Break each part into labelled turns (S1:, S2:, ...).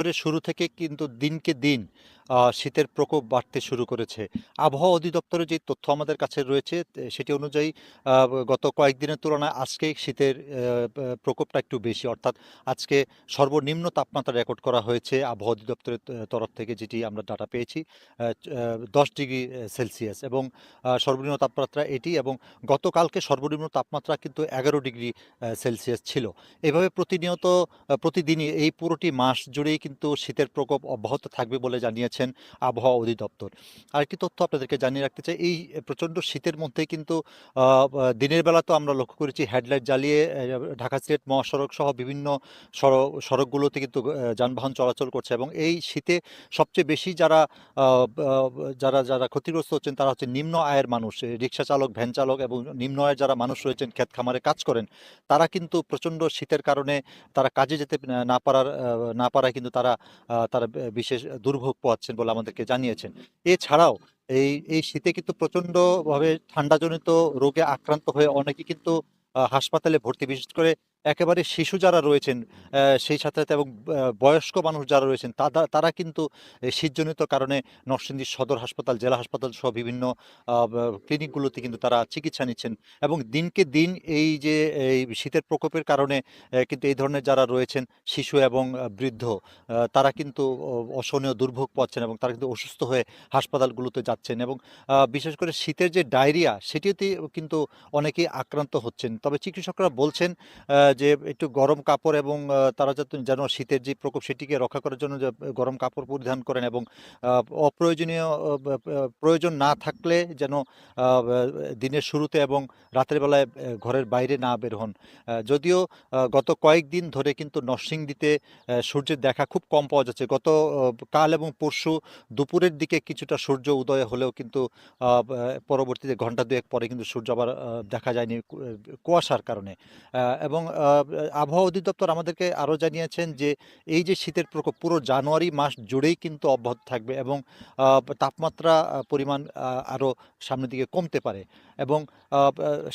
S1: বছরের শুরু থেকে কিন্তু দিনকে দিন শীতের প্রকোপ বাড়তে শুরু করেছে। আবহাওয়া অধিদপ্তরের যে তথ্য আমাদের কাছে রয়েছে সেটি অনুযায়ী গত কয়েকদিনের তুলনায় আজকে শীতের প্রকোপটা একটু বেশি। অর্থাৎ আজকে সর্বনিম্ন তাপমাত্রা রেকর্ড করা হয়েছে আবহাওয়া অধিদপ্তরের তরফ থেকে, যেটি আমরা ডাটা পেয়েছি ১০ ডিগ্রি সেলসিয়াস, এবং সর্বনিম্ন তাপমাত্রা এটি, এবং গতকালকে সর্বনিম্ন তাপমাত্রা কিন্তু ১১ ডিগ্রি সেলসিয়াস ছিল। এভাবে প্রতিনিয়ত প্রতিদিনই এই পুরোটি মাস জুড়েই কিন্তু শীতের প্রকোপ অব্যাহত থাকবে বলে জানিয়েছেন আবহাওয়া অধিদপ্তর। আরেকটি তথ্য আপনাদেরকে জানিয়ে রাখতে চাই, এই প্রচণ্ড শীতের মধ্যে কিন্তু দিনের বেলা তো আমরা লক্ষ্য করেছি হেডলাইট জ্বালিয়ে ঢাকা সিলেট মহাসড়ক সহ বিভিন্ন সড়কগুলোতে কিন্তু যানবাহন চলাচল করছে, এবং এই শীতে সবচেয়ে বেশি যারা ক্ষতিগ্রস্ত হচ্ছেন তারা হচ্ছে নিম্ন আয়ের মানুষ, রিক্সা চালক, ভ্যান চালক, এবং নিম্ন আয়ের যারা মানুষ রয়েছেন ক্ষেত খামারে কাজ করেন, তারা কিন্তু প্রচণ্ড শীতের কারণে তারা কাজে যেতে না পারায় কিন্তু তারা বিশেষ দুর্ভোগ পোহাচ্ছেন বলে আমাদেরকে জানিয়েছেন। এছাড়াও এই শীতে কিন্তু প্রচণ্ডভাবে ঠান্ডাজনিত রোগে আক্রান্ত হয়ে অনেকে কিন্তু হাসপাতালে ভর্তি। বিশেষ করে একেবারে শিশু যারা রয়েছেন, সেই সাথে এবং বয়স্ক মানুষ যারা রয়েছেন তারা কিন্তু এই শীতজনিত কারণে নরসিংদী সদর হাসপাতাল, জেলা হাসপাতাল সহ বিভিন্ন ক্লিনিকগুলোতে কিন্তু তারা চিকিৎসা নিচ্ছেন, এবং দিনকে দিন এই শীতের প্রকোপের কারণে কিন্তু এই ধরনের যারা রয়েছেন শিশু এবং বৃদ্ধ, তারা কিন্তু অসহনীয় দুর্ভোগ পাচ্ছেন, এবং তারা কিন্তু অসুস্থ হয়ে হাসপাতালগুলোতে যাচ্ছেন, এবং বিশেষ করে শীতের যে ডায়রিয়া সেটিতে কিন্তু অনেকেই আক্রান্ত হচ্ছেন। তবে চিকিৎসকরা বলছেন যে একটু গরম কাপড়, এবং তারা যেন শীতের যে প্রকোপ সেটিকে রক্ষা করার জন্য যে গরম কাপড় পরিধান করেন, এবং অপ্রয়োজনীয় প্রয়োজন না থাকলে যেন দিনের শুরুতে এবং রাতের বেলায় ঘরের বাইরে না বের হন। যদিও গত কয়েকদিন ধরে কিন্তু নরসিংদীতে সূর্যের দেখা খুব কম পাওয়া যাচ্ছে। কাল এবং পরশু দুপুরের দিকে কিছুটা সূর্য উদয় হলেও কিন্তু পরবর্তীতে ঘন্টা দুয়েক পরে কিন্তু সূর্য আবার দেখা যায়নি কুয়াশার কারণে। এবং আবহাওয়া অধিদপ্তর আমাদেরকে আরও জানিয়েছেন যে এই যে শীতের প্রকোপ পুরো জানুয়ারি মাস জুড়েই কিন্তু অব্যাহত থাকবে, এবং তাপমাত্রা পরিমাণ আরও সামনের দিকে কমতে পারে, এবং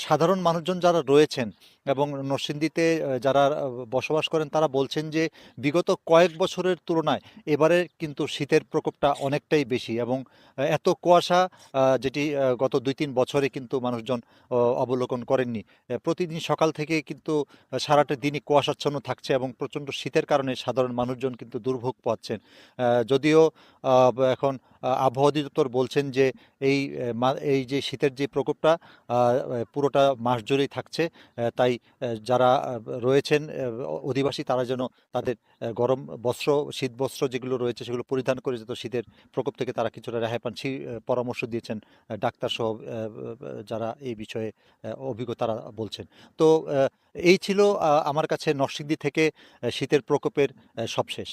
S1: সাধারণ মানুষজন যারা রয়েছেন এবং নরসিংদীতে যারা বসবাস করেন তারা বলছেন যে বিগত কয়েক বছরের তুলনায় এবারে কিন্তু শীতের প্রকোপটা অনেকটাই বেশি, এবং এত কুয়াশা যেটি গত ২-৩ বছরে কিন্তু মানুষজন অবলোকন করেননি। প্রতিদিন সকাল থেকে কিন্তু সারাটা দিনই কুয়াশাচ্ছন্ন থাকছে, এবং প্রচণ্ড শীতের কারণে সাধারণ মানুষজন কিন্তু দুর্ভোগ পোহাচ্ছেন। যদিও এখন আবহাওয়া অধিদপ্তর বলছেন যে এই যে শীতের যে প্রকোপটা পুরোটা মাস জুড়েই থাকছে। তাই যারা রয়েছেন অধিবাসী, তারা যেন তাদের গরম বস্ত্র, শীত বস্ত্র যেগুলো রয়েছে সেগুলো পরিধান করে যেত শীতের প্রকোপ থেকে তারা কিছুটা রেহাই পান, সেই পরামর্শ দিয়েছেন ডাক্তারসহ যারা এই বিষয়ে অভিজ্ঞ তারা বলছেন। তো এই ছিল আমার কাছে নরসিংদী থেকে শীতের প্রকোপের সবশেষ।